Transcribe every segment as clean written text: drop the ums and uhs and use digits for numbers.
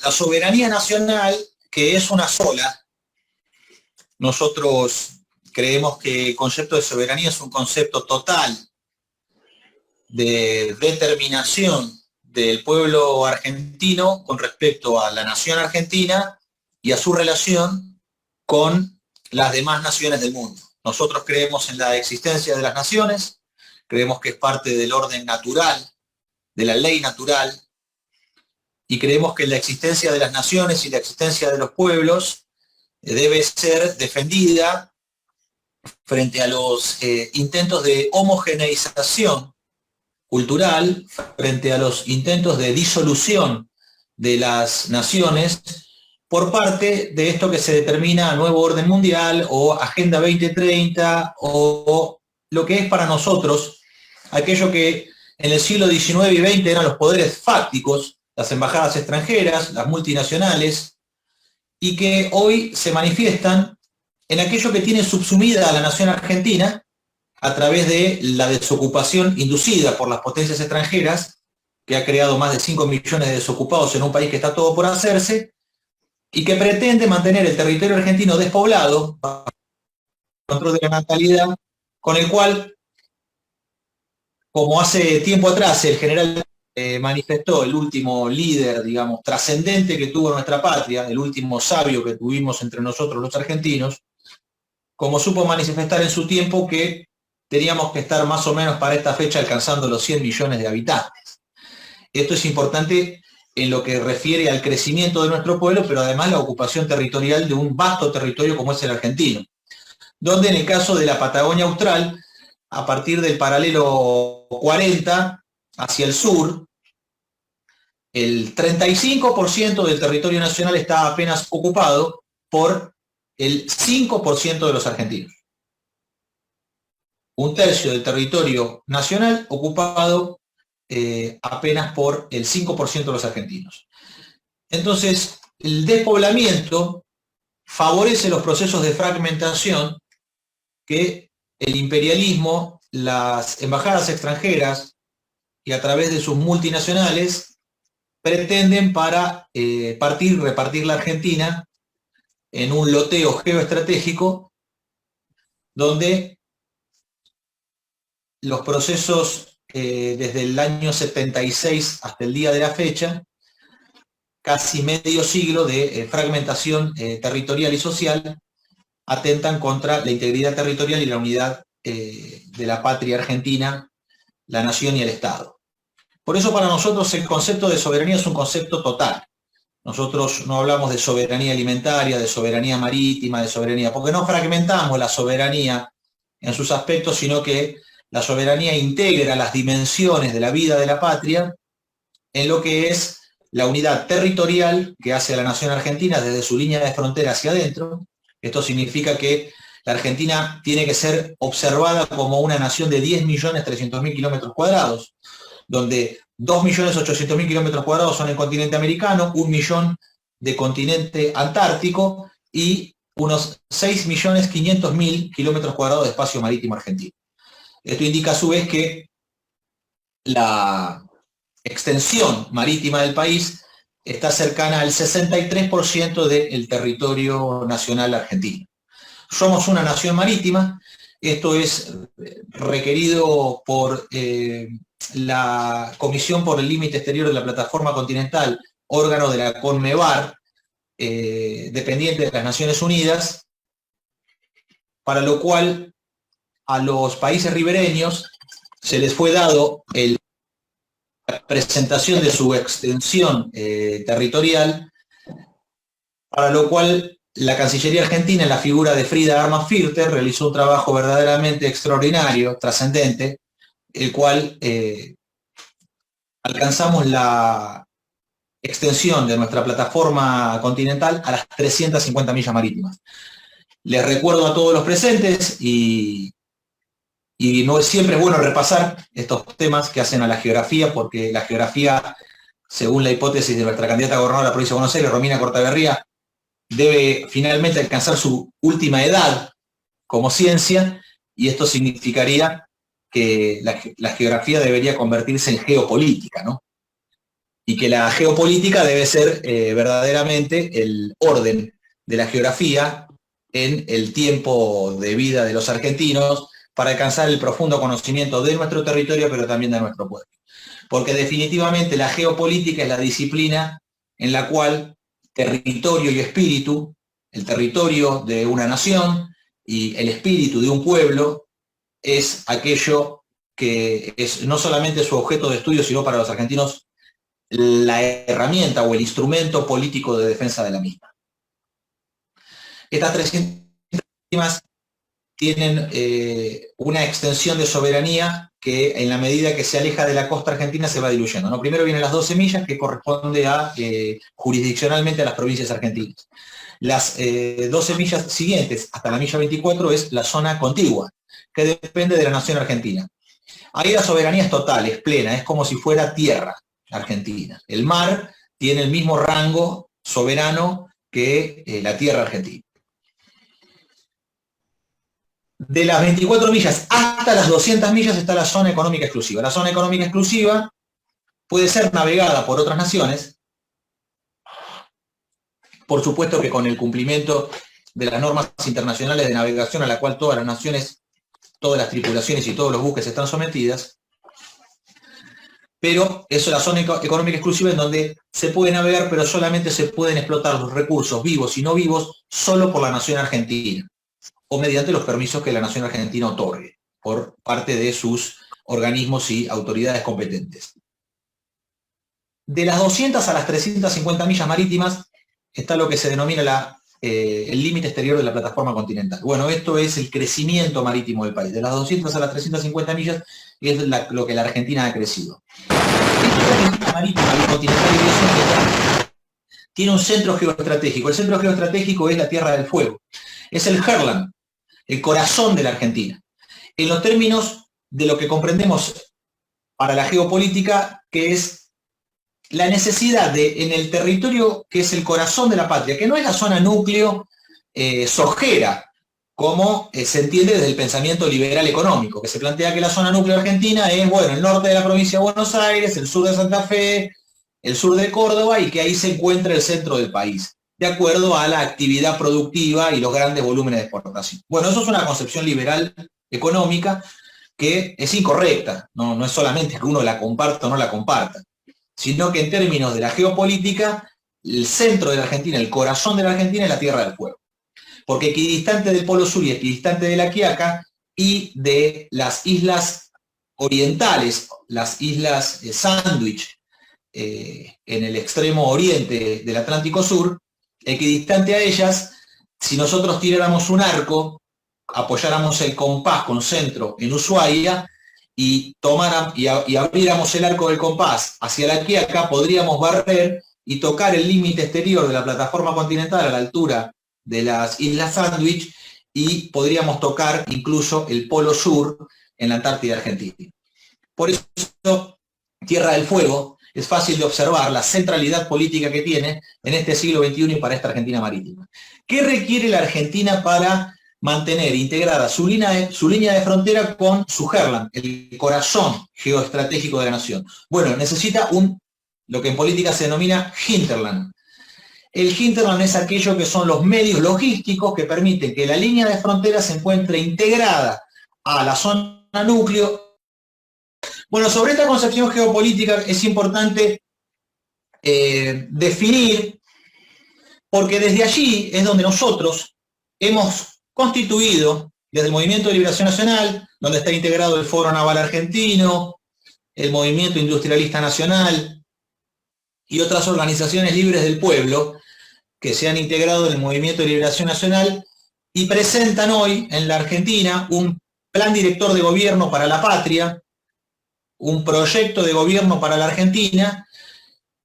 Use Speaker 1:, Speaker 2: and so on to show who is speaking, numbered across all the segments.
Speaker 1: la soberanía nacional, que es una sola, nosotros creemos que el concepto de soberanía es un concepto total de determinación del pueblo argentino con respecto a la nación argentina y a su relación con las demás naciones del mundo. Nosotros creemos en la existencia de las naciones, creemos que es parte del orden natural, de la ley natural, y creemos que la existencia de las naciones y la existencia de los pueblos debe ser defendida frente a los intentos de homogeneización cultural, frente a los intentos de disolución de las naciones por parte de esto que se determina nuevo orden mundial o Agenda 2030 o lo que es para nosotros aquello que en el siglo XIX y XX eran los poderes fácticos, las embajadas extranjeras, las multinacionales, y que hoy se manifiestan en aquello que tiene subsumida a la nación argentina a través de la desocupación inducida por las potencias extranjeras, que ha creado más de 5 millones de desocupados en un país que está todo por hacerse, y que pretende mantener el territorio argentino despoblado, bajo el control de la natalidad, con el cual, como hace tiempo atrás el general manifestó, el último líder, digamos, trascendente que tuvo nuestra patria, el último sabio que tuvimos entre nosotros los argentinos, como supo manifestar en su tiempo que teníamos que estar más o menos para esta fecha alcanzando los 100 millones de habitantes. Esto es importante en lo que refiere al crecimiento de nuestro pueblo, pero además la ocupación territorial de un vasto territorio como es el argentino, donde en el caso de la Patagonia Austral, a partir del paralelo 40 hacia el sur, el 35% del territorio nacional está apenas ocupado por el 5% de los argentinos. Un tercio del territorio nacional ocupado apenas por el 5% de los argentinos. Entonces, el despoblamiento favorece los procesos de fragmentación que el imperialismo, las embajadas extranjeras y a través de sus multinacionales pretenden para repartir la Argentina en un loteo geoestratégico donde los procesos desde el año 76 hasta el día de la fecha, casi medio siglo de fragmentación territorial y social, atentan contra la integridad territorial y la unidad de la patria argentina, la nación y el Estado. Por eso para nosotros el concepto de soberanía es un concepto total. Nosotros no hablamos de soberanía alimentaria, de soberanía marítima, de soberanía, porque no fragmentamos la soberanía en sus aspectos, sino que la soberanía integra las dimensiones de la vida de la patria en lo que es la unidad territorial que hace a la nación argentina desde su línea de frontera hacia adentro. Esto significa que la Argentina tiene que ser observada como una nación de 10.300.000 kilómetros cuadrados, donde 2.800.000 kilómetros cuadrados son el continente americano, 1 millón de continente antártico y unos 6.500.000 kilómetros cuadrados de espacio marítimo argentino. Esto indica a su vez que la extensión marítima del país está cercana al 63% del territorio nacional argentino. Somos una nación marítima, esto es requerido por la Comisión por el Límite Exterior de la Plataforma Continental, órgano de la CONMEBAR, dependiente de las Naciones Unidas, para lo cual a los países ribereños se les fue dado la presentación de su extensión territorial, para lo cual la Cancillería Argentina, en la figura de Frida Armas-Firter, realizó un trabajo verdaderamente extraordinario, trascendente, el cual alcanzamos la extensión de nuestra plataforma continental a las 350 millas marítimas. Les recuerdo a todos los presentes y no siempre es bueno repasar estos temas que hacen a la geografía, porque la geografía, según la hipótesis de nuestra candidata a gobernadora de la provincia de Buenos Aires, Romina Cortaberría, debe finalmente alcanzar su última edad como ciencia, y esto significaría que la geografía debería convertirse en geopolítica, ¿no? y que la geopolítica debe ser verdaderamente el orden de la geografía en el tiempo de vida de los argentinos para alcanzar el profundo conocimiento de nuestro territorio, pero también de nuestro pueblo. Porque definitivamente la geopolítica es la disciplina en la cual territorio y espíritu, el territorio de una nación y el espíritu de un pueblo, es aquello que es no solamente su objeto de estudio, sino para los argentinos la herramienta o el instrumento político de defensa de la misma. Estas 300 víctimas tienen una extensión de soberanía que en la medida que se aleja de la costa argentina se va diluyendo, ¿no? Primero vienen las 12 millas, que corresponde a jurisdiccionalmente a las provincias argentinas. Las 12 millas siguientes, hasta la milla 24, es la zona contigua, que depende de la nación argentina. Ahí la soberanía es total, es plena, es como si fuera tierra argentina. El mar tiene el mismo rango soberano que la tierra argentina. De las 24 millas hasta las 200 millas está la zona económica exclusiva. La zona económica exclusiva puede ser navegada por otras naciones, por supuesto que con el cumplimiento de las normas internacionales de navegación a la cual todas las naciones, todas las tripulaciones y todos los buques están sometidas, pero eso es la zona económica exclusiva en donde se puede navegar, pero solamente se pueden explotar los recursos vivos y no vivos solo por la nación argentina, o mediante los permisos que la nación argentina otorgue por parte de sus organismos y autoridades competentes. De las 200 a las 350 millas marítimas está lo que se denomina el límite exterior de la plataforma continental. Bueno, esto es el crecimiento marítimo del país. De las 200 a las 350 millas es lo que la Argentina ha crecido. Esta marítima continental tiene un centro geoestratégico. El centro geoestratégico es la Tierra del Fuego. Es el Herland, el corazón de la Argentina. En los términos de lo que comprendemos para la geopolítica, que es la necesidad de, en el territorio que es el corazón de la patria, que no es la zona núcleo sojera, como se entiende desde el pensamiento liberal económico, que se plantea que la zona núcleo argentina es, bueno, el norte de la provincia de Buenos Aires, el sur de Santa Fe, el sur de Córdoba, y que ahí se encuentra el centro del país, de acuerdo a la actividad productiva y los grandes volúmenes de exportación. Bueno, eso es una concepción liberal económica que es incorrecta, no es solamente que uno la comparta o no la comparta, sino que en términos de la geopolítica, el centro de la Argentina, el corazón de la Argentina es la Tierra del Fuego. Porque equidistante del Polo Sur y equidistante de la Quiaca y de las islas orientales, las islas Sandwich, en el extremo oriente del Atlántico Sur, equidistante a ellas, si nosotros tiráramos un arco, apoyáramos el compás con centro en Ushuaia, y abriéramos el arco del compás hacia la Quiaca, podríamos barrer y tocar el límite exterior de la plataforma continental a la altura de las Islas Sandwich y podríamos tocar incluso el Polo Sur en la Antártida Argentina. Por eso, Tierra del Fuego es fácil de observar la centralidad política que tiene en este siglo XXI y para esta Argentina marítima. ¿Qué requiere la Argentina para mantener integrada su línea de frontera con su Herland, el corazón geoestratégico de la nación? Bueno, necesita lo que en política se denomina hinterland. El hinterland es aquello que son los medios logísticos que permiten que la línea de frontera se encuentre integrada a la zona núcleo. Bueno, sobre esta concepción geopolítica es importante definir, porque desde allí es donde nosotros hemos constituido, desde el Movimiento de Liberación Nacional, donde está integrado el Foro Naval Argentino, el Movimiento Industrialista Nacional y otras organizaciones libres del pueblo que se han integrado en el Movimiento de Liberación Nacional y presentan hoy en la Argentina un plan director de gobierno para la patria, un proyecto de gobierno para la Argentina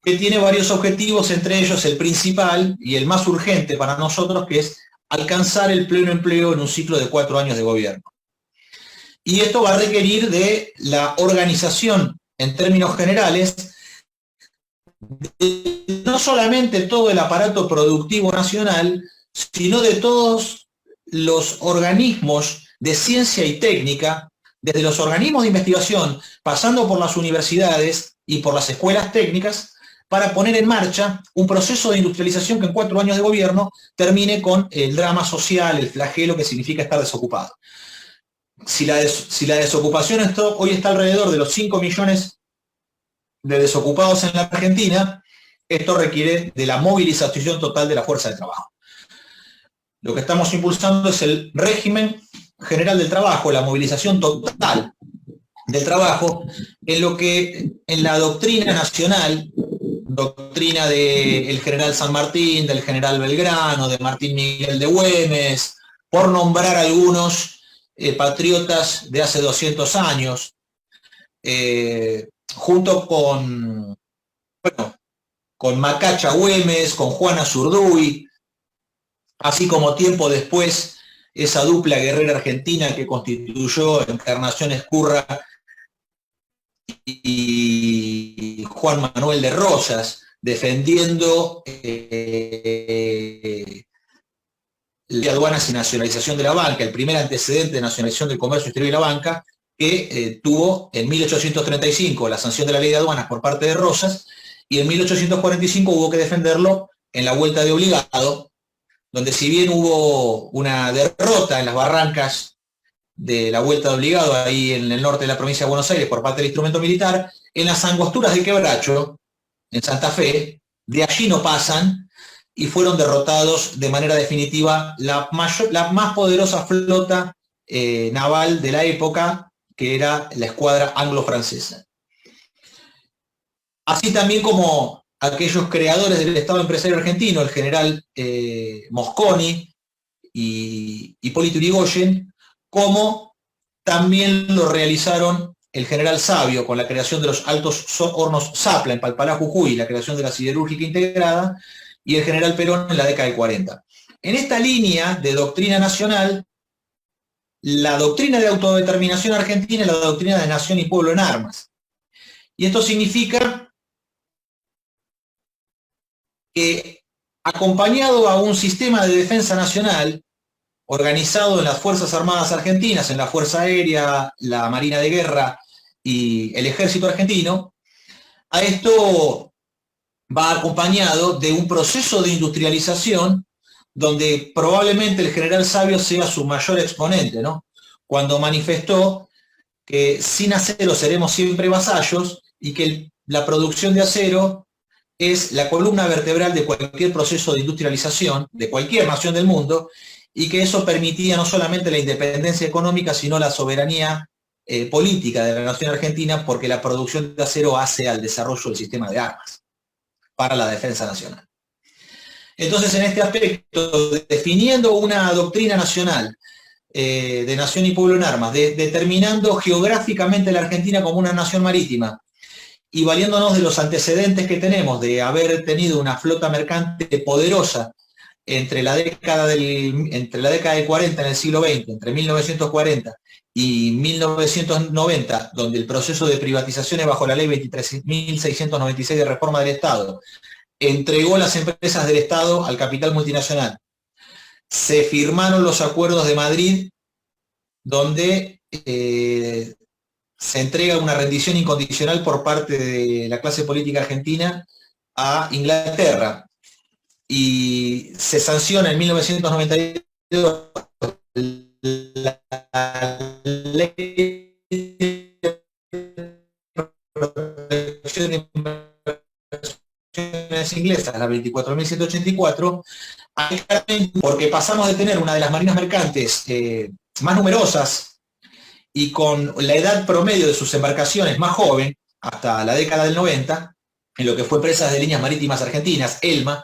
Speaker 1: que tiene varios objetivos, entre ellos el principal y el más urgente para nosotros, que es alcanzar el pleno empleo en un ciclo de 4 años de gobierno. Y esto va a requerir de la organización, en términos generales, de no solamente todo el aparato productivo nacional, sino de todos los organismos de ciencia y técnica, desde los organismos de investigación, pasando por las universidades y por las escuelas técnicas, para poner en marcha un proceso de industrialización que en 4 años de gobierno termine con el drama social, el flagelo que significa estar desocupado. Si la desocupación hoy está alrededor de los 5 millones de desocupados en la Argentina, esto requiere de la movilización total de la fuerza de trabajo. Lo que estamos impulsando es el régimen general del trabajo, la movilización total del trabajo, en lo que en la doctrina nacional, doctrina del general San Martín, del general Belgrano, de Martín Miguel de Güemes, por nombrar algunos patriotas de hace 200 años, junto con Macacha Güemes, con Juana Zurduy, así como tiempo después esa dupla guerrera argentina que constituyó Encarnación Ezcurra y Juan Manuel de Rosas, defendiendo la aduanas y nacionalización de la banca, el primer antecedente de nacionalización del comercio exterior y la banca, que tuvo en 1835 la sanción de la ley de aduanas por parte de Rosas, y en 1845 hubo que defenderlo en la vuelta de obligado, donde si bien hubo una derrota en las barrancas de la vuelta de obligado, ahí en el norte de la provincia de Buenos Aires, por parte del instrumento militar, en las angosturas de Quebracho, en Santa Fe, de allí no pasan, y fueron derrotados de manera definitiva la más poderosa flota naval de la época, que era la escuadra anglo-francesa. Así también como aquellos creadores del Estado empresario argentino, el general Mosconi y Hipólito Yrigoyen, como también lo realizaron el general Savio con la creación de los altos hornos Zapla en Palpalá, Jujuy, la creación de la siderúrgica integrada, y el general Perón en la década del 40. En esta línea de doctrina nacional, la doctrina de autodeterminación argentina es la doctrina de nación y pueblo en armas. Y esto significa que, acompañado a un sistema de defensa nacional organizado en las Fuerzas Armadas Argentinas, en la Fuerza Aérea, la Marina de Guerra y el Ejército Argentino, a esto va acompañado de un proceso de industrialización donde probablemente el general Savio sea su mayor exponente, ¿no? Cuando manifestó que sin acero seremos siempre vasallos y que la producción de acero es la columna vertebral de cualquier proceso de industrialización de cualquier nación del mundo, y que eso permitía no solamente la independencia económica, sino la soberanía política de la nación argentina, porque la producción de acero hace al desarrollo del sistema de armas para la defensa nacional. Entonces, en este aspecto, definiendo una doctrina nacional de nación y pueblo en armas, determinando geográficamente la Argentina como una nación marítima, y valiéndonos de los antecedentes que tenemos de haber tenido una flota mercante poderosa entre la década del 40 en el siglo XX, entre 1940 y 1990, donde el proceso de privatizaciones bajo la ley 23.696 de reforma del Estado entregó las empresas del Estado al capital multinacional. Se firmaron los acuerdos de Madrid, donde se entrega una rendición incondicional por parte de la clase política argentina a Inglaterra, y se sanciona en 1992 la ley de protección de inversiones inglesas, la 24.184, porque pasamos de tener una de las marinas mercantes más numerosas y con la edad promedio de sus embarcaciones más joven, hasta la década del 90, en lo que fue Empresas de Líneas Marítimas Argentinas, ELMA,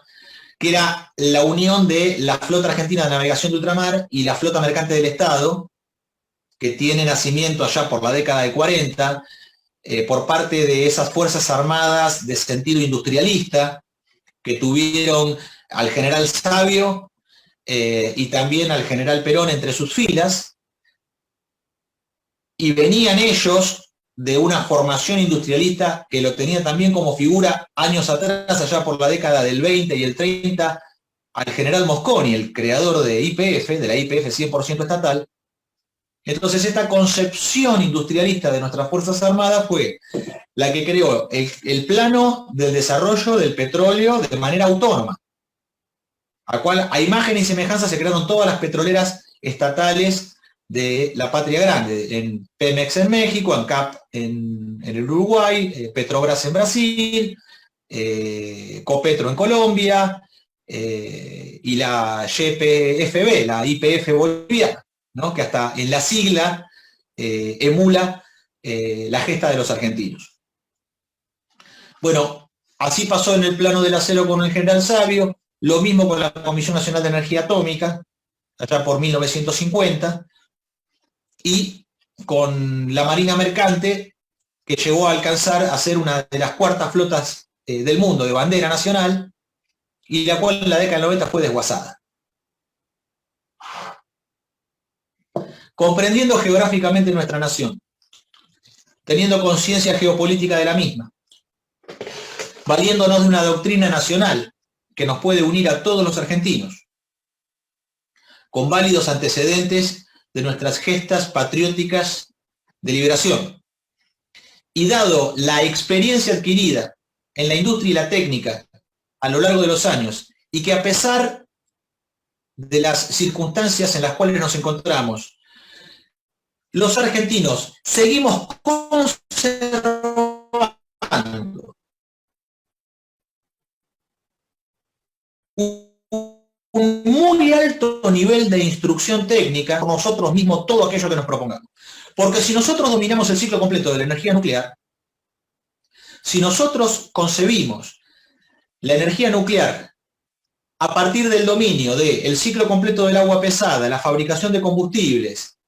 Speaker 1: que era la unión de la flota argentina de navegación de ultramar y la flota mercante del Estado, que tiene nacimiento allá por la década de 40, por parte de esas fuerzas armadas de sentido industrialista, que tuvieron al general Savio y también al general Perón entre sus filas, y venían ellos de una formación industrialista que lo tenía también como figura años atrás, allá por la década del 20 y el 30, al general Mosconi, el creador de YPF, de la YPF 100% estatal. Entonces esta concepción industrialista de nuestras Fuerzas Armadas fue la que creó el plano del desarrollo del petróleo de manera autónoma, a imagen y semejanza se crearon todas las petroleras estatales de la patria grande, en Pemex en México, ANCAP en el Uruguay, Petrobras en Brasil, Copetro en Colombia, y la YPFB, la YPF boliviana, ¿no? Que hasta en la sigla emula la gesta de los argentinos. Bueno, así pasó en el plano del acero con el general Sabio, lo mismo con la Comisión Nacional de Energía Atómica, allá por 1950, y con la Marina Mercante, que llegó a alcanzar a ser una de las cuartas flotas del mundo de bandera nacional, y la cual en la década del 90 fue desguazada. Comprendiendo geográficamente nuestra nación, teniendo conciencia geopolítica de la misma, valiéndonos de una doctrina nacional que nos puede unir a todos los argentinos, con válidos antecedentes de nuestras gestas patrióticas de liberación, y dado la experiencia adquirida en la industria y la técnica a lo largo de los años, y que a pesar de las circunstancias en las cuales nos encontramos, los argentinos seguimos conservando un muy alto nivel de instrucción técnica por nosotros mismos todo aquello que nos propongamos. Porque si nosotros dominamos el ciclo completo de la energía nuclear, si nosotros concebimos la energía nuclear a partir del dominio del ciclo completo del agua pesada, la fabricación de combustibles,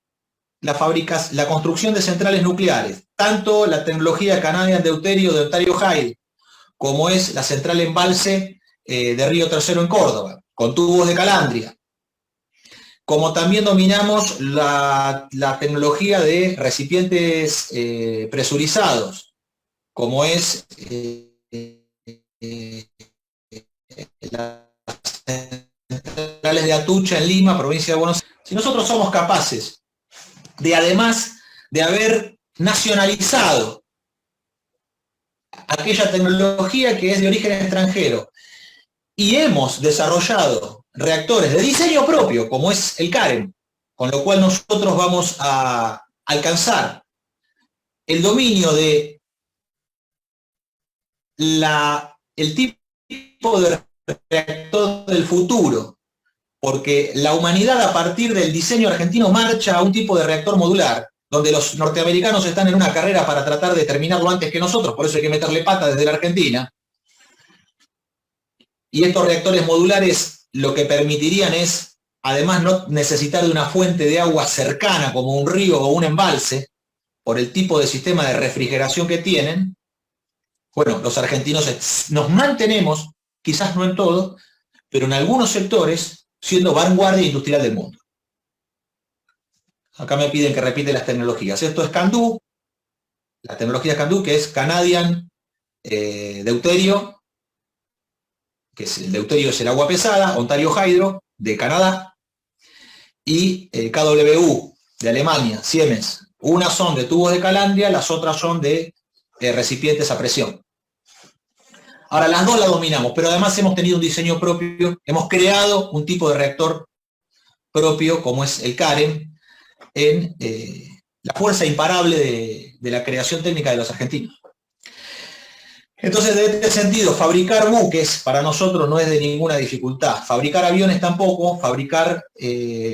Speaker 1: la construcción de centrales nucleares, tanto la tecnología Canadian Deuterio de Ontario Hyde, como es la central embalse de Río Tercero en Córdoba, con tubos de calandria, como también dominamos la tecnología de recipientes presurizados, como es las centrales de Atucha en Lima, provincia de Buenos Aires. Si nosotros somos capaces de, además de haber nacionalizado aquella tecnología que es de origen extranjero, y hemos desarrollado reactores de diseño propio, como es el CAREM, con lo cual nosotros vamos a alcanzar el dominio de el tipo de reactor del futuro, porque la humanidad a partir del diseño argentino marcha a un tipo de reactor modular, donde los norteamericanos están en una carrera para tratar de terminarlo antes que nosotros, por eso hay que meterle pata desde la Argentina. Y estos reactores modulares lo que permitirían es, además, no necesitar de una fuente de agua cercana como un río o un embalse, por el tipo de sistema de refrigeración que tienen. Bueno, los argentinos nos mantenemos, quizás no en todo, pero en algunos sectores, siendo vanguardia industrial del mundo. Acá me piden que repite las tecnologías. Esto es CANDU, la tecnología CANDU, que es Canadian Deuterio, que es el deuterio es el agua pesada, Ontario Hydro, de Canadá, y KWU, de Alemania, Siemens. Unas son de tubos de calandria, las otras son de recipientes a presión. Ahora, las dos las dominamos, pero además hemos tenido un diseño propio, hemos creado un tipo de reactor propio, como es el CAREM, en la fuerza imparable de la creación técnica de los argentinos. Entonces, en este sentido, fabricar buques para nosotros no es de ninguna dificultad. Fabricar aviones tampoco, fabricar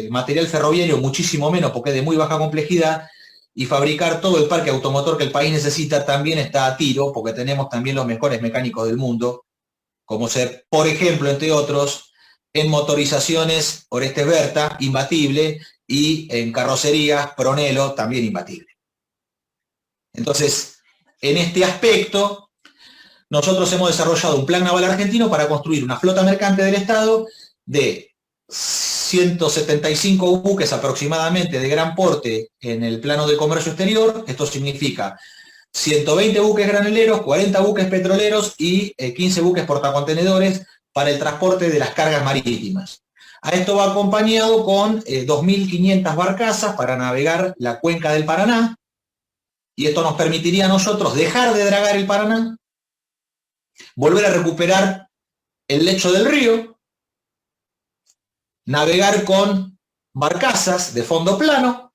Speaker 1: material ferroviario muchísimo menos, porque es de muy baja complejidad, y fabricar todo el parque automotor que el país necesita también está a tiro, porque tenemos también los mejores mecánicos del mundo, como ser, por ejemplo, entre otros, en motorizaciones Orestes Berta, imbatible, y en carrocerías Pronelo, también imbatible. Entonces, en este aspecto, nosotros hemos desarrollado un plan naval argentino para construir una flota mercante del Estado de 175 buques aproximadamente de gran porte en el plano del comercio exterior. Esto significa 120 buques graneleros, 40 buques petroleros y 15 buques portacontenedores para el transporte de las cargas marítimas. A esto va acompañado con 2.500 barcazas para navegar la cuenca del Paraná, y esto nos permitiría a nosotros dejar de dragar el Paraná, volver a recuperar el lecho del río, navegar con barcazas de fondo plano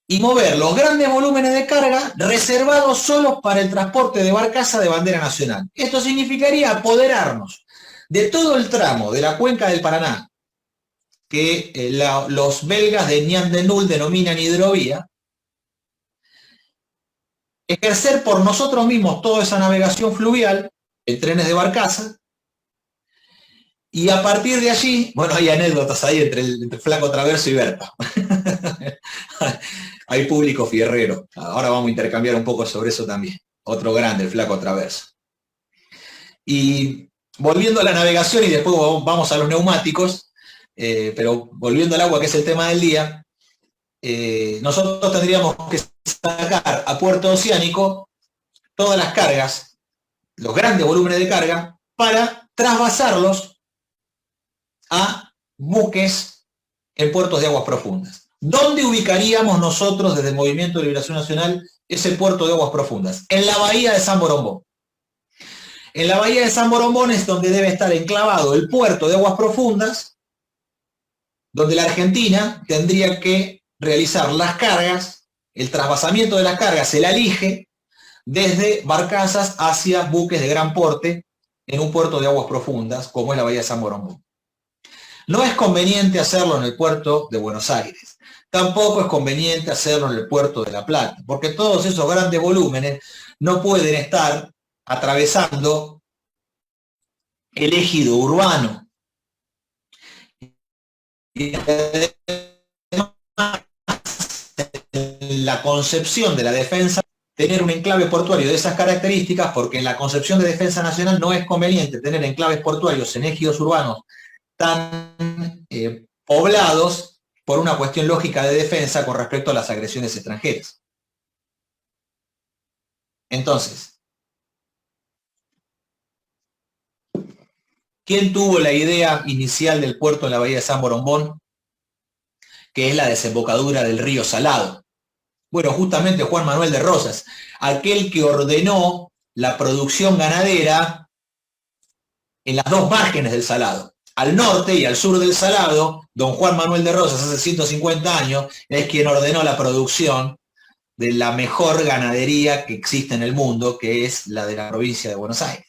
Speaker 1: y mover los grandes volúmenes de carga reservados solo para el transporte de barcaza de bandera nacional. Esto significaría apoderarnos de todo el tramo de la cuenca del Paraná que los belgas de Nian-de-Nul denominan hidrovía, ejercer por nosotros mismos toda esa navegación fluvial en trenes de barcaza, y a partir de allí, bueno, hay anécdotas ahí entre Flaco Traverso y Berta. Hay público fierrero. Ahora vamos a intercambiar un poco sobre eso también. Otro grande, el Flaco Traverso. Y volviendo a la navegación, y después vamos a los neumáticos, pero volviendo al agua, que es el tema del día, nosotros tendríamos que sacar a puerto oceánico todas las cargas, los grandes volúmenes de carga, para trasvasarlos a buques en puertos de aguas profundas. ¿Dónde ubicaríamos nosotros desde el Movimiento de Liberación Nacional ese puerto de aguas profundas? En la bahía de San Borombón. En la bahía de San Borombón es donde debe estar enclavado el puerto de aguas profundas, donde la Argentina tendría que realizar las cargas, el trasvasamiento de las cargas, el alige, desde barcazas hacia buques de gran porte en un puerto de aguas profundas, como es la bahía de San Borombón. No es conveniente hacerlo en el puerto de Buenos Aires. Tampoco es conveniente hacerlo en el puerto de La Plata, porque todos esos grandes volúmenes no pueden estar atravesando el ejido urbano. Y además, la concepción de la defensa, tener un enclave portuario de esas características, porque en la concepción de defensa nacional no es conveniente tener enclaves portuarios en ejidos urbanos tan poblados por una cuestión lógica de defensa con respecto a las agresiones extranjeras. Entonces, ¿quién tuvo la idea inicial del puerto en la bahía de San Borombón? Que es la desembocadura del río Salado. Bueno, justamente Juan Manuel de Rosas, aquel que ordenó la producción ganadera en las dos márgenes del Salado. Al norte y al sur del Salado, don Juan Manuel de Rosas, hace 150 años, es quien ordenó la producción de la mejor ganadería que existe en el mundo, que es la de la provincia de Buenos Aires.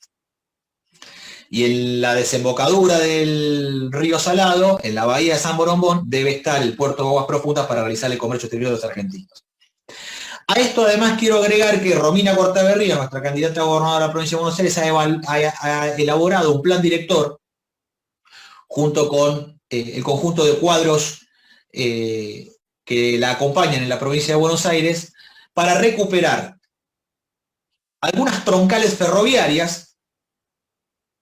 Speaker 1: Y en la desembocadura del río Salado, en la bahía de San Borombón, debe estar el puerto de aguas profundas para realizar el comercio exterior de los argentinos. A esto además quiero agregar que Romina Cortaberría, nuestra candidata a gobernadora de la provincia de Buenos Aires, ha elaborado un plan director junto con el conjunto de cuadros que la acompañan en la provincia de Buenos Aires, para recuperar algunas troncales ferroviarias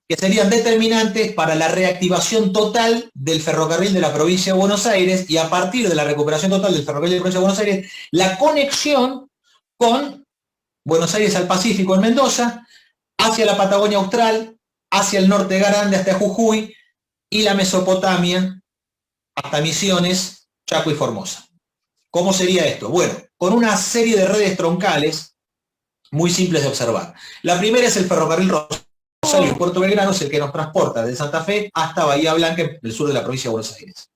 Speaker 1: que serían determinantes para la reactivación total del ferrocarril de la provincia de Buenos Aires, y a partir de la recuperación total del ferrocarril de la provincia de Buenos Aires, la conexión con Buenos Aires al Pacífico en Mendoza, hacia la Patagonia Austral, hacia el norte de Garande hasta Jujuy, y la Mesopotamia hasta Misiones, Chaco y Formosa. ¿Cómo sería esto? Bueno, con una serie de redes troncales muy simples de observar. La primera es el ferrocarril Rosario Puerto Belgrano, es el que nos transporta de Santa Fe hasta Bahía Blanca, en el sur de la provincia de Buenos Aires.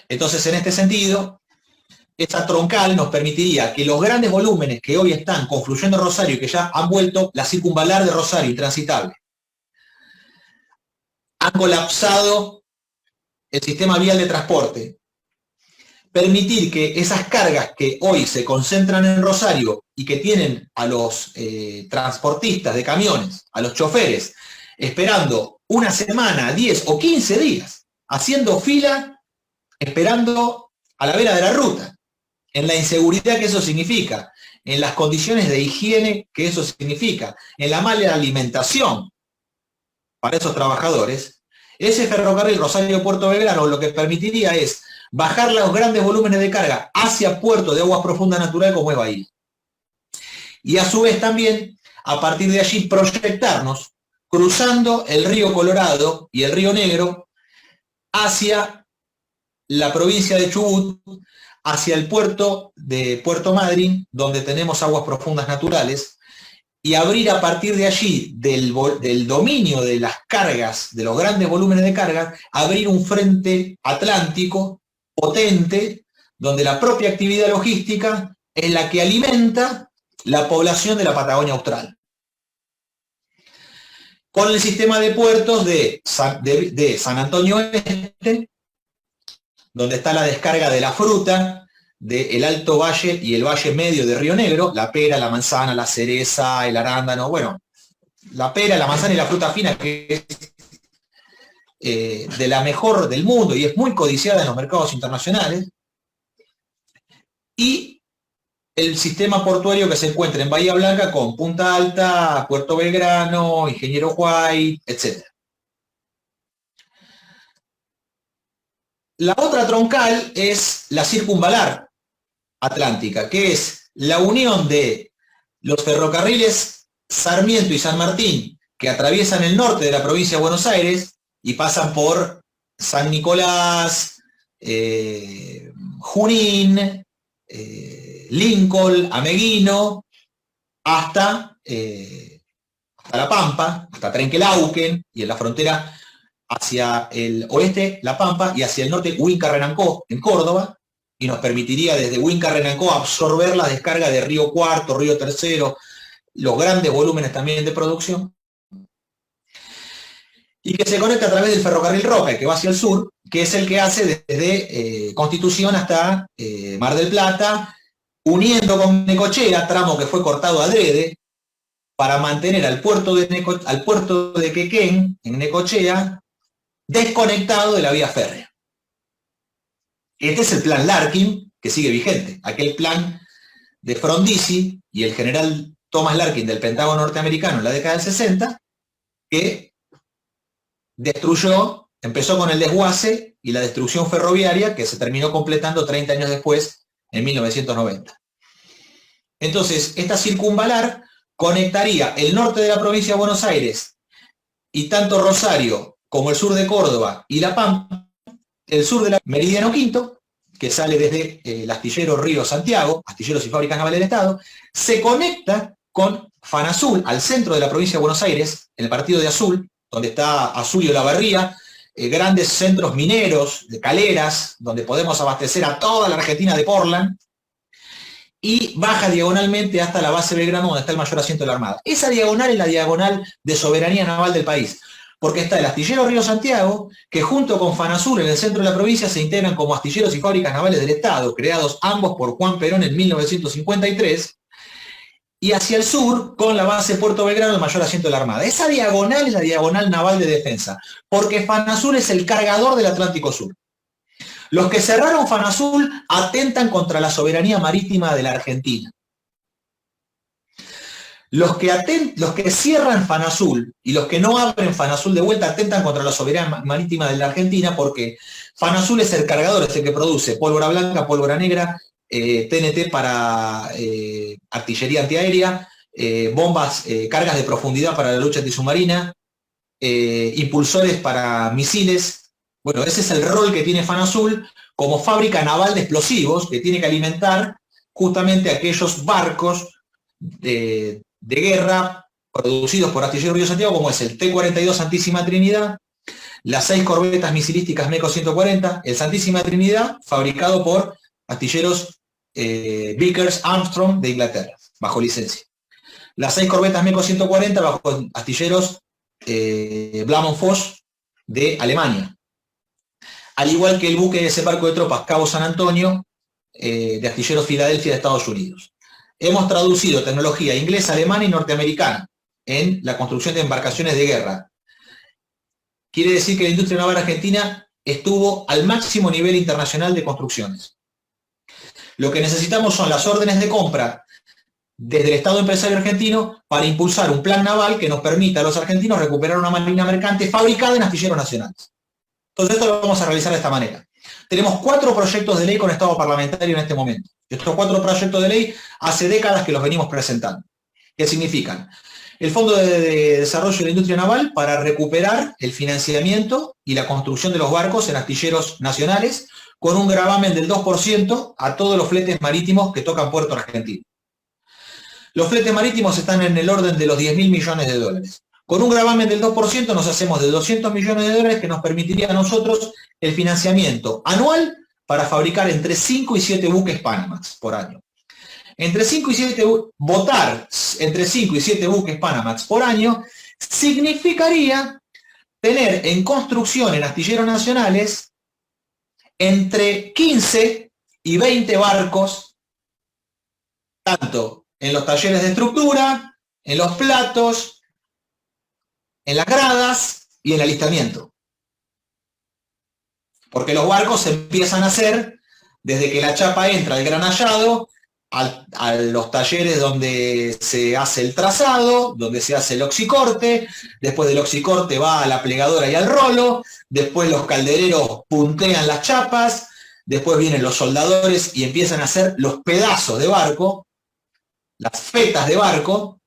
Speaker 1: Entonces, en este sentido, esta troncal nos permitiría que los grandes volúmenes que hoy están confluyendo en Rosario y que ya han vuelto la circunvalar de Rosario intransitable, han colapsado el sistema vial de transporte, permitir que esas cargas que hoy se concentran en Rosario y que tienen a los transportistas de camiones, a los choferes, esperando una semana, 10 o 15 días, haciendo fila, esperando a la vera de la ruta, en la inseguridad que eso significa, en las condiciones de higiene que eso significa, en la mala alimentación para esos trabajadores, ese ferrocarril Rosario-Puerto Belgrano lo que permitiría es bajar los grandes volúmenes de carga hacia puerto de aguas profundas natural como es Bahía. Y a su vez también, a partir de allí, proyectarnos cruzando el río Colorado y el río Negro hacia la provincia de Chubut, hacia el puerto de Puerto Madryn, donde tenemos aguas profundas naturales, y abrir a partir de allí, del dominio de las cargas, de los grandes volúmenes de cargas, abrir un frente atlántico potente, donde la propia actividad logística es la que alimenta la población de la Patagonia Austral. Con el sistema de puertos de San Antonio Este, donde está la descarga de la fruta del Alto Valle y el Valle Medio de Río Negro, la pera, la manzana, la cereza, el arándano, bueno, la pera, la manzana y la fruta fina, que es de la mejor del mundo y es muy codiciada en los mercados internacionales, y el sistema portuario que se encuentra en Bahía Blanca con Punta Alta, Puerto Belgrano, Ingeniero White, etc. La otra troncal es la circunvalar atlántica, que es la unión de los ferrocarriles Sarmiento y San Martín, que atraviesan el norte de la provincia de Buenos Aires y pasan por San Nicolás, Junín, Lincoln, Ameguino, hasta La Pampa, hasta Trenquelauquen, y en la frontera hacia el oeste, La Pampa, y hacia el norte, Huinca-Renancó, en Córdoba, y nos permitiría desde Huinca-Renancó absorber la descarga de Río Cuarto, Río Tercero, los grandes volúmenes también de producción, y que se conecta a través del ferrocarril Roca, que va hacia el sur, que es el que hace desde Constitución hasta Mar del Plata, uniendo con Necochea, tramo que fue cortado adrede, para mantener al puerto de Quequén, en Necochea, desconectado de la vía férrea. Este es el plan Larkin, que sigue vigente, aquel plan de Frondizi y el general Thomas Larkin del Pentágono norteamericano en la década del 60, que empezó con el desguace y la destrucción ferroviaria, que se terminó completando 30 años después, en 1990. Entonces, esta circunvalar conectaría el norte de la provincia de Buenos Aires y tanto Rosario como el sur de Córdoba y La Pampa, el sur de la Meridiano Quinto, que sale desde el astillero Río Santiago, astilleros y fábricas navales del Estado, se conecta con Fanazul, al centro de la provincia de Buenos Aires, en el partido de Azul, donde está Azul y Olavarría, grandes centros mineros, de caleras, donde podemos abastecer a toda la Argentina de Portland, y baja diagonalmente hasta la base Belgrano, donde está el mayor asiento de la Armada. Esa diagonal es la diagonal de soberanía naval del país, porque está el astillero Río Santiago, que junto con Fanazul en el centro de la provincia se integran como astilleros y fábricas navales del Estado, creados ambos por Juan Perón en 1953, y hacia el sur con la base Puerto Belgrano, el mayor asiento de la Armada. Esa diagonal es la diagonal naval de defensa, porque Fanazul es el cargador del Atlántico Sur. Los que cerraron Fanazul atentan contra la soberanía marítima de la Argentina. Los que cierran Fanazul y los que no abren Fanazul de vuelta atentan contra la soberanía marítima de la Argentina, porque Fanazul es el cargador, es el que produce pólvora blanca, pólvora negra, TNT para artillería antiaérea, bombas, cargas de profundidad para la lucha antisubmarina, impulsores para misiles. Bueno, ese es el rol que tiene Fanazul como fábrica naval de explosivos, que tiene que alimentar justamente aquellos barcos de guerra producidos por Astillero Río Santiago, como es el T-42 Santísima Trinidad, las 6 corbetas misilísticas MECO 140, el Santísima Trinidad, fabricado por astilleros Vickers Armstrong de Inglaterra, bajo licencia. Las 6 corbetas MECO 140 bajo astilleros Blamont-Foch de Alemania. Al igual que el buque de desembarco de tropas Cabo San Antonio, de astilleros Filadelfia de Estados Unidos. Hemos traducido tecnología inglesa, alemana y norteamericana en la construcción de embarcaciones de guerra. Quiere decir que la industria naval argentina estuvo al máximo nivel internacional de construcciones. Lo que necesitamos son las órdenes de compra desde el Estado empresario argentino para impulsar un plan naval que nos permita a los argentinos recuperar una marina mercante fabricada en astilleros nacionales. Entonces esto lo vamos a realizar de esta manera. Tenemos 4 proyectos de ley con estado parlamentario en este momento. Estos 4 proyectos de ley hace décadas que los venimos presentando. ¿Qué significan? El Fondo de Desarrollo de la Industria Naval para recuperar el financiamiento y la construcción de los barcos en astilleros nacionales con un gravamen del 2% a todos los fletes marítimos que tocan puerto argentino. Los fletes marítimos están en el orden de los 10.000 millones de dólares. Con un gravamen del 2% nos hacemos de 200 millones de dólares que nos permitiría a nosotros el financiamiento anual para fabricar entre 5 y 7 buques Panamax por año. Votar entre 5 y 7 buques Panamax por año significaría tener en construcción en astilleros nacionales entre 15 y 20 barcos, tanto en los talleres de estructura, en los platos, en las gradas y en el alistamiento. Porque los barcos se empiezan a hacer desde que la chapa entra al granallado, a los talleres donde se hace el trazado, donde se hace el oxicorte, después del oxicorte va a la plegadora y al rolo, después los caldereros puntean las chapas, después vienen los soldadores y empiezan a hacer los pedazos de barco, las fetas de barco,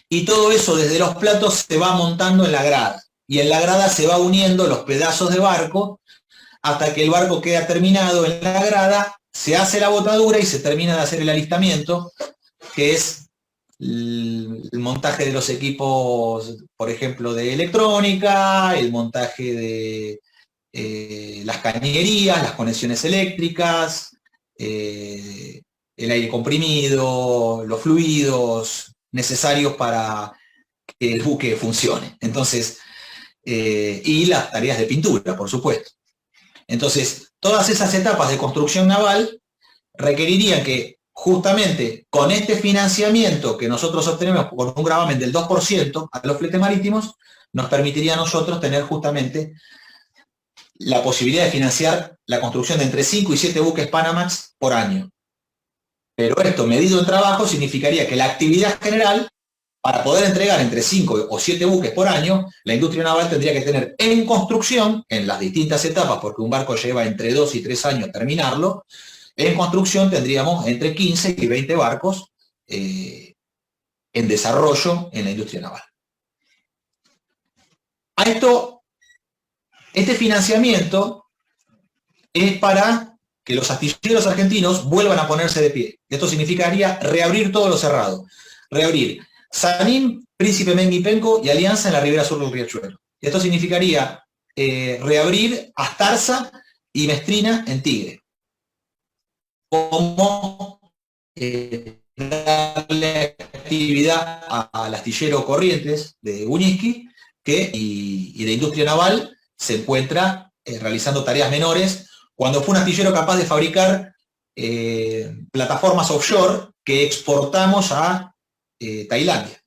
Speaker 1: y todo eso desde los platos se va montando en la grada, y en la grada se va uniendo los pedazos de barco hasta que el barco queda terminado en la grada, se hace la botadura y se termina de hacer el alistamiento, que es el montaje de los equipos, por ejemplo, de electrónica, el montaje de las cañerías, las conexiones eléctricas, el aire comprimido, los fluidos necesarios para que el buque funcione. Entonces, y las tareas de pintura, por supuesto. Entonces, todas esas etapas de construcción naval requerirían que justamente con este financiamiento que nosotros obtenemos con un gravamen del 2% a los fletes marítimos, nos permitiría a nosotros tener justamente la posibilidad de financiar la construcción de entre 5 y 7 buques Panamax por año. Pero esto, medido en trabajo, significaría que la actividad general, para poder entregar entre 5 o 7 buques por año, la industria naval tendría que tener en construcción, en las distintas etapas, porque un barco lleva entre 2 y 3 años terminarlo, en construcción tendríamos entre 15 y 20 barcos en desarrollo en la industria naval. Este financiamiento es para que los astilleros argentinos vuelvan a ponerse de pie. Esto significaría reabrir todo lo cerrado. Reabrir Sanín, Príncipe Mengue y Penco y Alianza en la ribera sur del Riachuelo. Esto significaría reabrir Astarza y Mestrina en Tigre. Como darle actividad al astillero Corrientes de Buñisqui, y de industria naval se encuentra realizando tareas menores, cuando fue un astillero capaz de fabricar plataformas offshore que exportamos a Tailandia.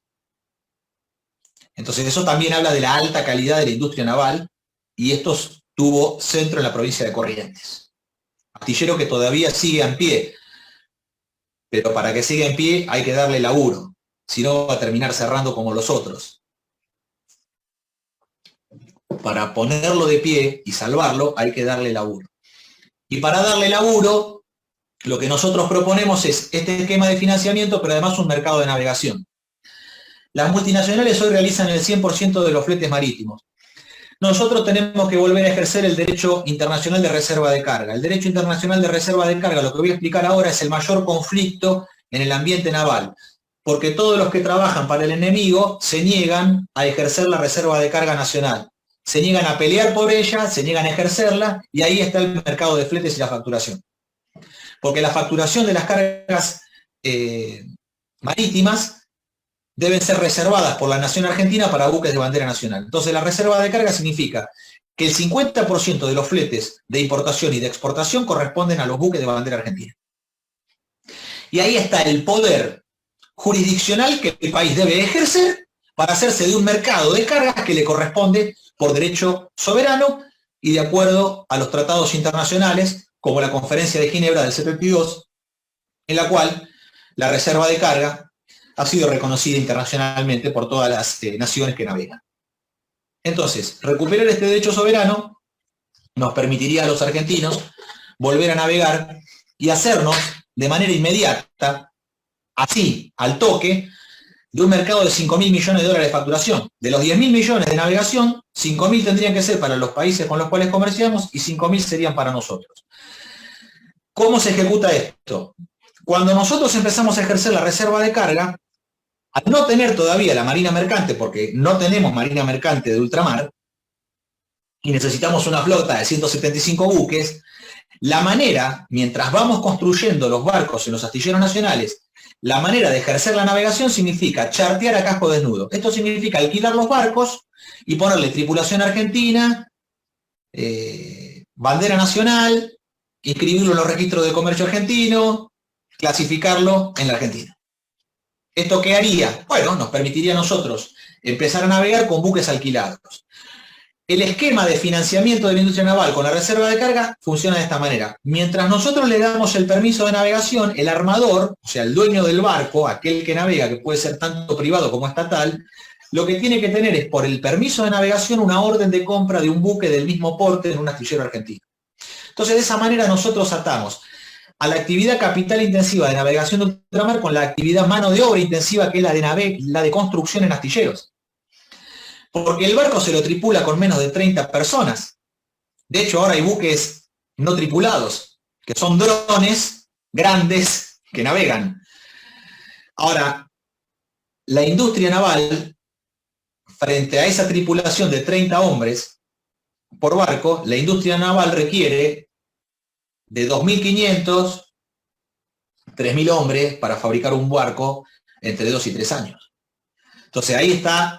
Speaker 1: Entonces eso también habla de la alta calidad de la industria naval, y esto tuvo centro en la provincia de Corrientes. Astillero que todavía sigue en pie, pero para que siga en pie hay que darle laburo, si no va a terminar cerrando como los otros. Para ponerlo de pie y salvarlo hay que darle laburo. Y para darle laburo, lo que nosotros proponemos es este esquema de financiamiento, pero además un mercado de navegación. Las multinacionales hoy realizan el 100% de los fletes marítimos. Nosotros tenemos que volver a ejercer el derecho internacional de reserva de carga. El derecho internacional de reserva de carga, lo que voy a explicar ahora, es el mayor conflicto en el ambiente naval, porque todos los que trabajan para el enemigo se niegan a ejercer la reserva de carga nacional. Se niegan a pelear por ella, se niegan a ejercerla, y ahí está el mercado de fletes y la facturación. Porque la facturación de las cargas marítimas deben ser reservadas por la nación argentina para buques de bandera nacional. Entonces la reserva de carga significa que el 50% de los fletes de importación y de exportación corresponden a los buques de bandera argentina. Y ahí está el poder jurisdiccional que el país debe ejercer para hacerse de un mercado de cargas que le corresponde por derecho soberano y de acuerdo a los tratados internacionales, como la Conferencia de Ginebra del 72, en la cual la reserva de carga ha sido reconocida internacionalmente por todas las naciones que navegan. Entonces, recuperar este derecho soberano nos permitiría a los argentinos volver a navegar y hacernos de manera inmediata, así, al toque, de un mercado de 5.000 millones de dólares de facturación. De los 10.000 millones de navegación, 5.000 tendrían que ser para los países con los cuales comerciamos y 5.000 serían para nosotros. ¿Cómo se ejecuta esto? Cuando nosotros empezamos a ejercer la reserva de carga, al no tener todavía la marina mercante, porque no tenemos marina mercante de ultramar, y necesitamos una flota de 175 buques, la manera, mientras vamos construyendo los barcos en los astilleros nacionales, la manera de ejercer la navegación significa chartear a casco desnudo. Esto significa alquilar los barcos y ponerle tripulación argentina, bandera nacional, inscribirlo en los registros de comercio argentino, clasificarlo en la Argentina. ¿Esto qué haría? Bueno, nos permitiría a nosotros empezar a navegar con buques alquilados. El esquema de financiamiento de la industria naval con la reserva de carga funciona de esta manera. Mientras nosotros le damos el permiso de navegación, el armador, o sea, el dueño del barco, aquel que navega, que puede ser tanto privado como estatal, lo que tiene que tener es, por el permiso de navegación, una orden de compra de un buque del mismo porte en un astillero argentino. Entonces, de esa manera nosotros atamos a la actividad capital intensiva de navegación de ultramar con la actividad mano de obra intensiva, que es la de construcción en astilleros. Porque el barco se lo tripula con menos de 30 personas. De hecho, ahora hay buques no tripulados, que son drones grandes que navegan. Ahora, la industria naval, frente a esa tripulación de 30 hombres por barco, la industria naval requiere de 2.500, 3.000 hombres para fabricar un barco entre 2 y 3 años. Entonces ahí está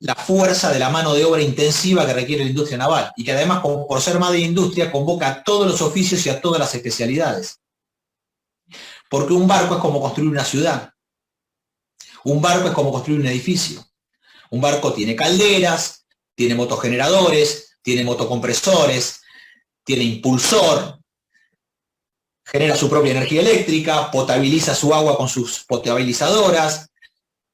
Speaker 1: la fuerza de la mano de obra intensiva que requiere la industria naval y que además, por ser madre de industria, convoca a todos los oficios y a todas las especialidades. Porque un barco es como construir una ciudad. Un barco es como construir un edificio. Un barco tiene calderas, tiene motogeneradores, tiene motocompresores, tiene impulsor, genera su propia energía eléctrica, potabiliza su agua con sus potabilizadoras.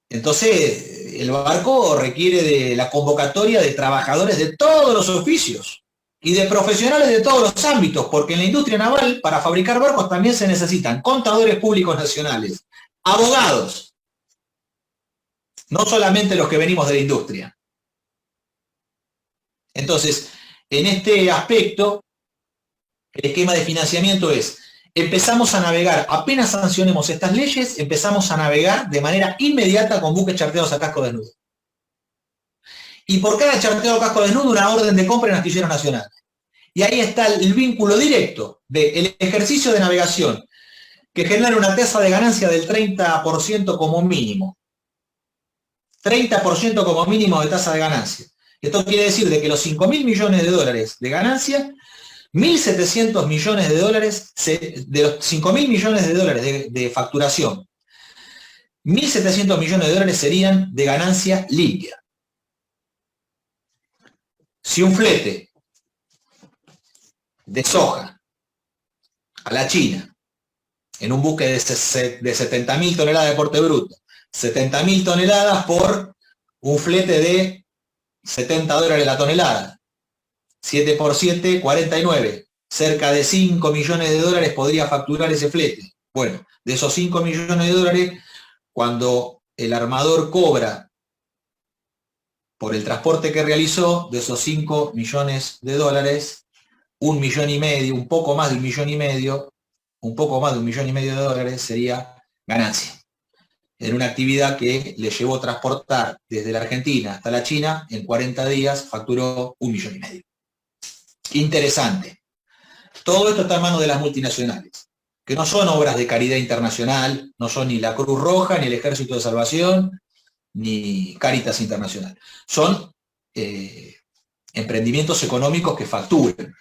Speaker 1: Entonces, el barco requiere de la convocatoria de trabajadores de todos los oficios y de profesionales de todos los ámbitos, porque en la industria naval, para fabricar barcos también se necesitan contadores públicos nacionales, abogados, no solamente los que venimos de la industria. Entonces, en este aspecto, el esquema de financiamiento es: empezamos a navegar, apenas sancionemos estas leyes, empezamos a navegar de manera inmediata con buques charteados a casco desnudo. Y por cada charteado a casco desnudo, una orden de compra en astilleros nacionales. Y ahí está el vínculo directo del ejercicio de navegación, que genera una tasa de ganancia del 30% como mínimo. 30% como mínimo de tasa de ganancia. Esto quiere decir de que los 5.000 millones de dólares de ganancia, 1.700 millones de dólares, de los 5.000 millones de dólares de facturación, 1.700 millones de dólares serían de ganancia líquida. Si un flete de soja a la China, en un buque de 70.000 toneladas de porte bruto, 70.000 toneladas por un flete de $70 la tonelada, 7 por 7, 49. Cerca de 5 millones de dólares podría facturar ese flete. Bueno, de esos 5 millones de dólares, cuando el armador cobra por el transporte que realizó, de esos 5 millones de dólares, 1,5 millones, un poco más de 1,5 millones, un poco más de 1,5 millones de dólares sería ganancia. En una actividad que le llevó a transportar desde la Argentina hasta la China, en 40 días facturó 1,5 millones. Interesante. Todo esto está en manos de las multinacionales, que no son obras de caridad internacional, no son ni la Cruz Roja, ni el Ejército de Salvación, ni Cáritas Internacional. Son emprendimientos económicos que facturan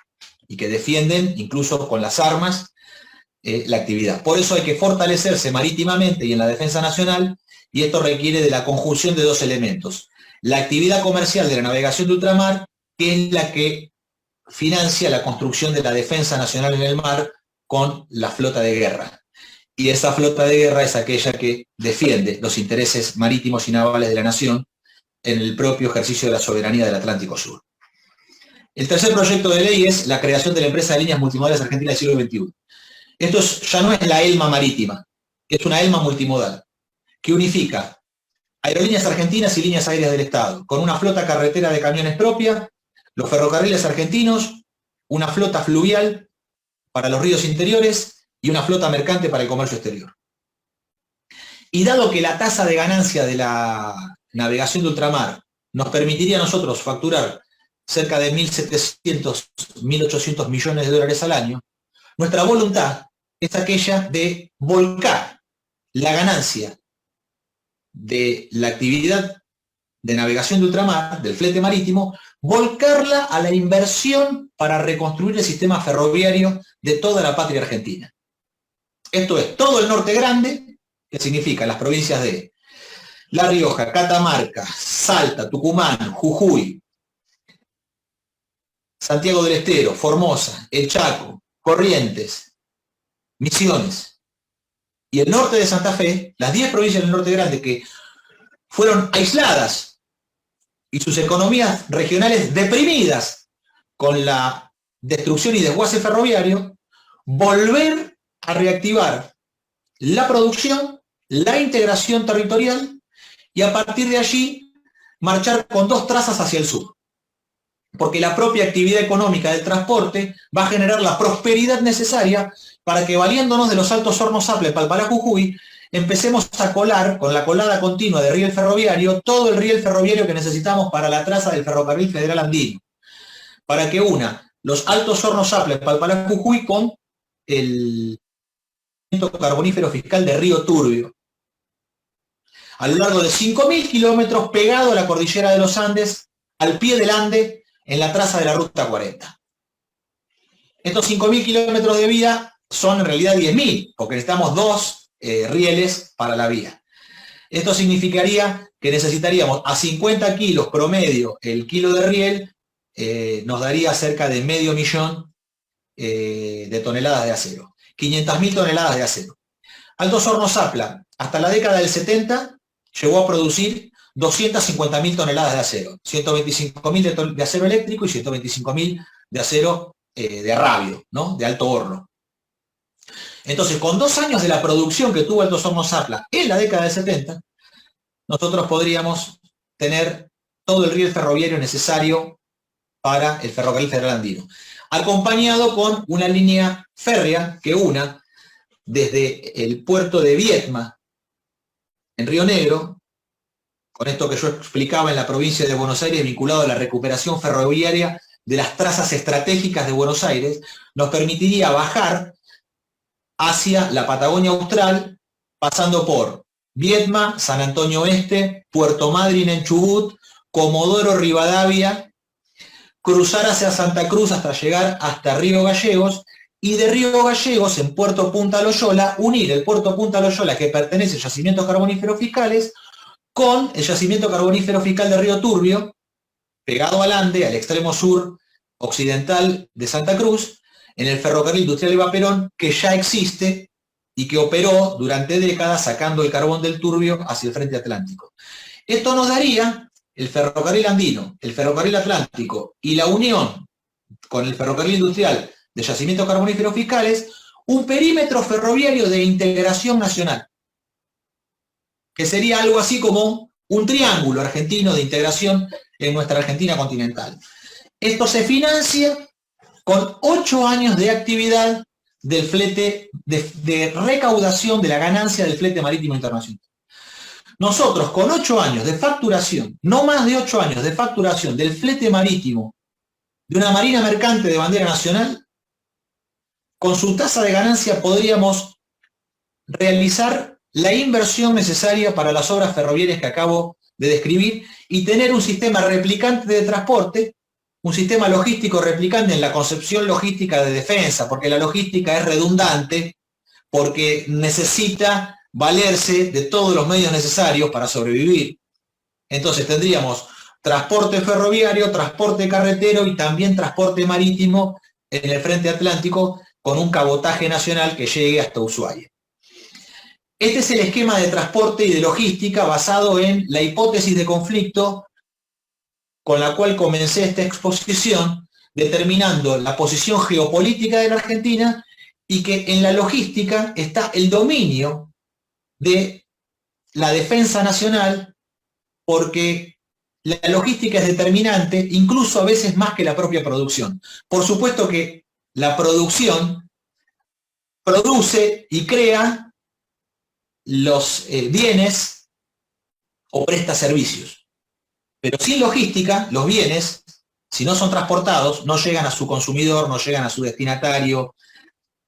Speaker 1: y que defienden, incluso con las armas, la actividad. Por eso hay que fortalecerse marítimamente y en la defensa nacional, y esto requiere de la conjunción de dos elementos. La actividad comercial de la navegación de ultramar, que es la que financia la construcción de la defensa nacional en el mar con la flota de guerra. Y esa flota de guerra es aquella que defiende los intereses marítimos y navales de la nación en el propio ejercicio de la soberanía del Atlántico Sur. El tercer proyecto de ley es la creación de la empresa de líneas multimodales argentina del siglo XXI. Esto ya no es la ELMA marítima, es una ELMA multimodal, que unifica Aerolíneas Argentinas y líneas aéreas del Estado, con una flota carretera de camiones propia, los ferrocarriles argentinos, una flota fluvial para los ríos interiores y una flota mercante para el comercio exterior. Y dado que la tasa de ganancia de la navegación de ultramar nos permitiría a nosotros facturar cerca de 1.700, 1.800 millones de dólares al año, nuestra voluntad es aquella de volcar la ganancia de la actividad de navegación de ultramar, del flete marítimo, volcarla a la inversión para reconstruir el sistema ferroviario de toda la patria argentina. Esto es todo el norte grande, que significa las provincias de La Rioja, Catamarca, Salta, Tucumán, Jujuy, Santiago del Estero, Formosa, El Chaco, Corrientes, Misiones y el norte de Santa Fe, las 10 provincias del norte grande que fueron aisladas y sus economías regionales deprimidas con la destrucción y desguace ferroviario, volver a reactivar la producción, la integración territorial y a partir de allí marchar con 2 trazas hacia el sur. Porque la propia actividad económica del transporte va a generar la prosperidad necesaria para que, valiéndonos de los Altos Hornos Zaple, Palpalá, Jujuy, empecemos a colar, con la colada continua de riel ferroviario, todo el riel ferroviario que necesitamos para la traza del Ferrocarril Federal Andino, para que una los Altos Hornos Zaple, Palpalá, Jujuy con el carbonífero fiscal de Río Turbio, a lo largo de 5.000 kilómetros pegado a la cordillera de los Andes, al pie del Ande, en la traza de la Ruta 40. Estos 5.000 kilómetros de vía son en realidad 10.000, porque necesitamos 2 rieles para la vía. Esto significaría que necesitaríamos a 50 kilos promedio el kilo de riel, nos daría cerca de 500.000 de toneladas de acero. 500.000 toneladas de acero. Altos Hornos Zapla, hasta la década del 70, llegó a producir 250.000 toneladas de acero, 125.000 de acero eléctrico y 125.000 de acero de rabio, ¿no? De alto horno. Entonces, con 2 años de la producción que tuvo Altos Hornos Zapla en la década del 70, nosotros podríamos tener todo el riel ferroviario necesario para el Ferrocarril Federal Andino, acompañado con una línea férrea que una desde el puerto de Viedma, en Río Negro, con esto que yo explicaba en la provincia de Buenos Aires, vinculado a la recuperación ferroviaria de las trazas estratégicas de Buenos Aires, nos permitiría bajar hacia la Patagonia Austral, pasando por Viedma, San Antonio Oeste, Puerto Madryn en Chubut, Comodoro Rivadavia, cruzar hacia Santa Cruz hasta llegar hasta Río Gallegos, y de Río Gallegos, en Puerto Punta Loyola, unir el Puerto Punta Loyola, que pertenece a yacimientos carboníferos fiscales, con el yacimiento carbonífero fiscal de Río Turbio, pegado al Ande, al extremo sur occidental de Santa Cruz, en el ferrocarril industrial Eva Perón, que ya existe y que operó durante décadas sacando el carbón del Turbio hacia el frente atlántico. Esto nos daría el ferrocarril andino, el ferrocarril atlántico y la unión con el ferrocarril industrial de yacimientos carboníferos fiscales, un perímetro ferroviario de integración nacional, que sería algo así como un triángulo argentino de integración en nuestra Argentina continental. Esto se financia con 8 años de actividad del flete, de recaudación de la ganancia del flete marítimo internacional. Nosotros con 8 años de facturación, no más de 8 años de facturación del flete marítimo de una marina mercante de bandera nacional, con su tasa de ganancia podríamos realizar la inversión necesaria para las obras ferroviarias que acabo de describir y tener un sistema replicante de transporte, un sistema logístico replicante en la concepción logística de defensa, porque la logística es redundante, porque necesita valerse de todos los medios necesarios para sobrevivir. Entonces tendríamos transporte ferroviario, transporte carretero y también transporte marítimo en el frente atlántico con un cabotaje nacional que llegue hasta Ushuaia. Este es el esquema de transporte y de logística basado en la hipótesis de conflicto con la cual comencé esta exposición, determinando la posición geopolítica de la Argentina y que en la logística está el dominio de la defensa nacional porque la logística es determinante, incluso a veces más que la propia producción. Por supuesto que la producción produce y crea los bienes o presta servicios. Pero sin logística, los bienes, si no son transportados, no llegan a su consumidor, no llegan a su destinatario.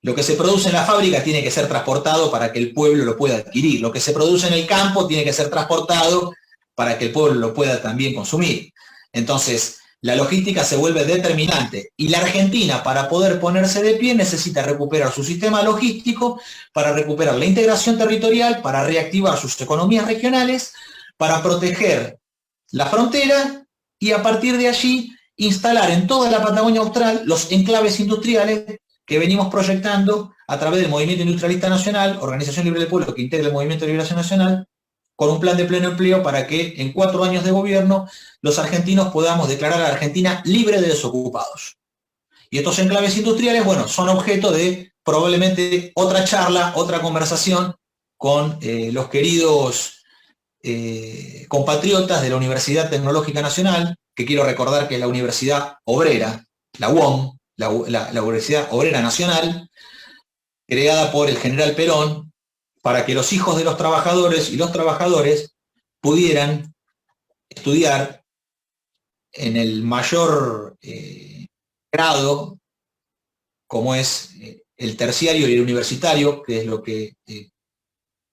Speaker 1: Lo que se produce en la fábrica tiene que ser transportado para que el pueblo lo pueda adquirir. Lo que se produce en el campo tiene que ser transportado para que el pueblo lo pueda también consumir. Entonces, la logística se vuelve determinante. Y la Argentina, para poder ponerse de pie, necesita recuperar su sistema logístico, para recuperar la integración territorial, para reactivar sus economías regionales, para proteger la frontera y a partir de allí instalar en toda la Patagonia Austral los enclaves industriales que venimos proyectando a través del Movimiento Industrialista Nacional, Organización Libre del Pueblo que integra el Movimiento de Liberación Nacional, con un plan de pleno empleo para que en 4 años de gobierno los argentinos podamos declarar a la Argentina libre de desocupados. Y estos enclaves industriales, bueno, son objeto de probablemente otra charla, otra conversación con los queridos compatriotas de la Universidad Tecnológica Nacional, que quiero recordar que es la Universidad Obrera, la UOM, la Universidad Obrera Nacional, creada por el general Perón, para que los hijos de los trabajadores y los trabajadores pudieran estudiar en el mayor grado, como es el terciario y el universitario, que es lo que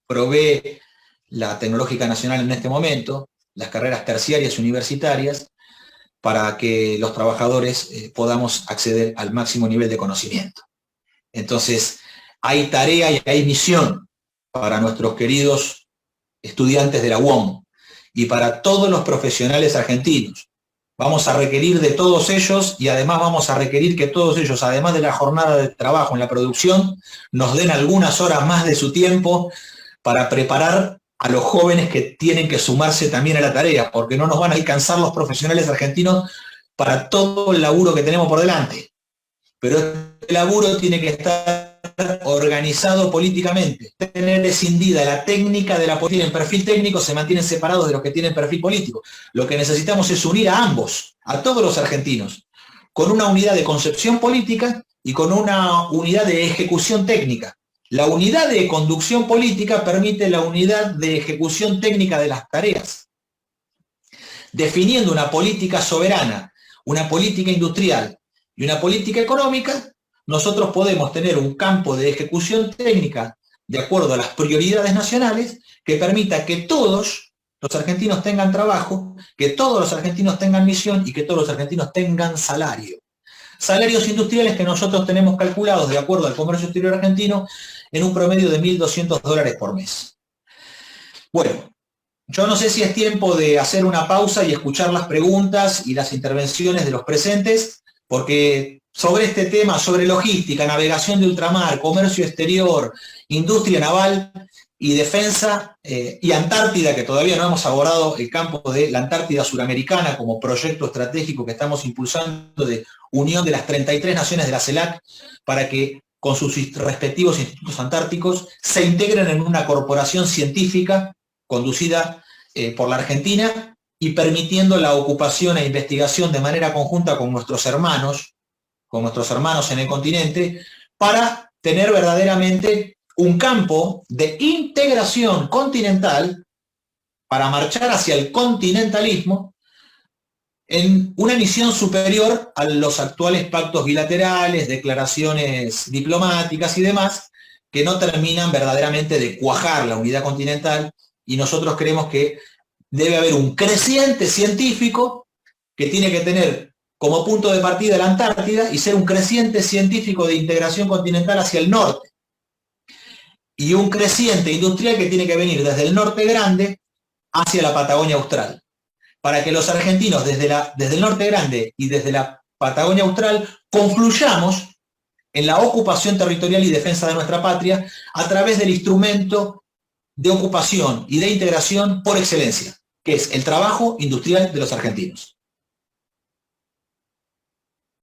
Speaker 1: provee la Tecnológica Nacional en este momento, las carreras terciarias y universitarias, para que los trabajadores podamos acceder al máximo nivel de conocimiento. Entonces, hay tarea y hay misión para nuestros queridos estudiantes de la UOM y para todos los profesionales argentinos. Vamos a requerir de todos ellos y además vamos a requerir que todos ellos, además de la jornada de trabajo en la producción, nos den algunas horas más de su tiempo para preparar a los jóvenes que tienen que sumarse también a la tarea, porque no nos van a alcanzar los profesionales argentinos para todo el laburo que tenemos por delante. Pero este laburo tiene que estar organizado políticamente, tener escindida la técnica de la política. En perfil técnico se mantienen separados de los que tienen perfil político. Lo que necesitamos es unir a ambos, a todos los argentinos, con una unidad de concepción política y con una unidad de ejecución técnica. La unidad de conducción política permite la unidad de ejecución técnica de las tareas. Definiendo una política soberana, una política industrial y una política económica, nosotros podemos tener un campo de ejecución técnica de acuerdo a las prioridades nacionales que permita que todos los argentinos tengan trabajo, que todos los argentinos tengan misión y que todos los argentinos tengan salario. Salarios industriales que nosotros tenemos calculados de acuerdo al comercio exterior argentino en un promedio de $1.200 por mes. Bueno, yo no sé si es tiempo de hacer una pausa y escuchar las preguntas y las intervenciones de los presentes, porque sobre este tema, sobre logística, navegación de ultramar, comercio exterior, industria naval y defensa, y Antártida, que todavía no hemos abordado el campo de la Antártida Suramericana como proyecto estratégico que estamos impulsando de unión de las 33 naciones de la CELAC para que con sus respectivos institutos antárticos se integren en una corporación científica conducida por la Argentina y permitiendo la ocupación e investigación de manera conjunta con nuestros hermanos en el continente, para tener verdaderamente un campo de integración continental para marchar hacia el continentalismo en una misión superior a los actuales pactos bilaterales, declaraciones diplomáticas y demás, que no terminan verdaderamente de cuajar la unidad continental, y nosotros creemos que debe haber un creciente científico que tiene que tener como punto de partida la Antártida y ser un creciente científico de integración continental hacia el norte. Y un creciente industrial que tiene que venir desde el norte grande hacia la Patagonia Austral, para que los argentinos desde el norte grande y desde la Patagonia Austral confluyamos en la ocupación territorial y defensa de nuestra patria a través del instrumento de ocupación y de integración por excelencia, que es el trabajo industrial de los argentinos.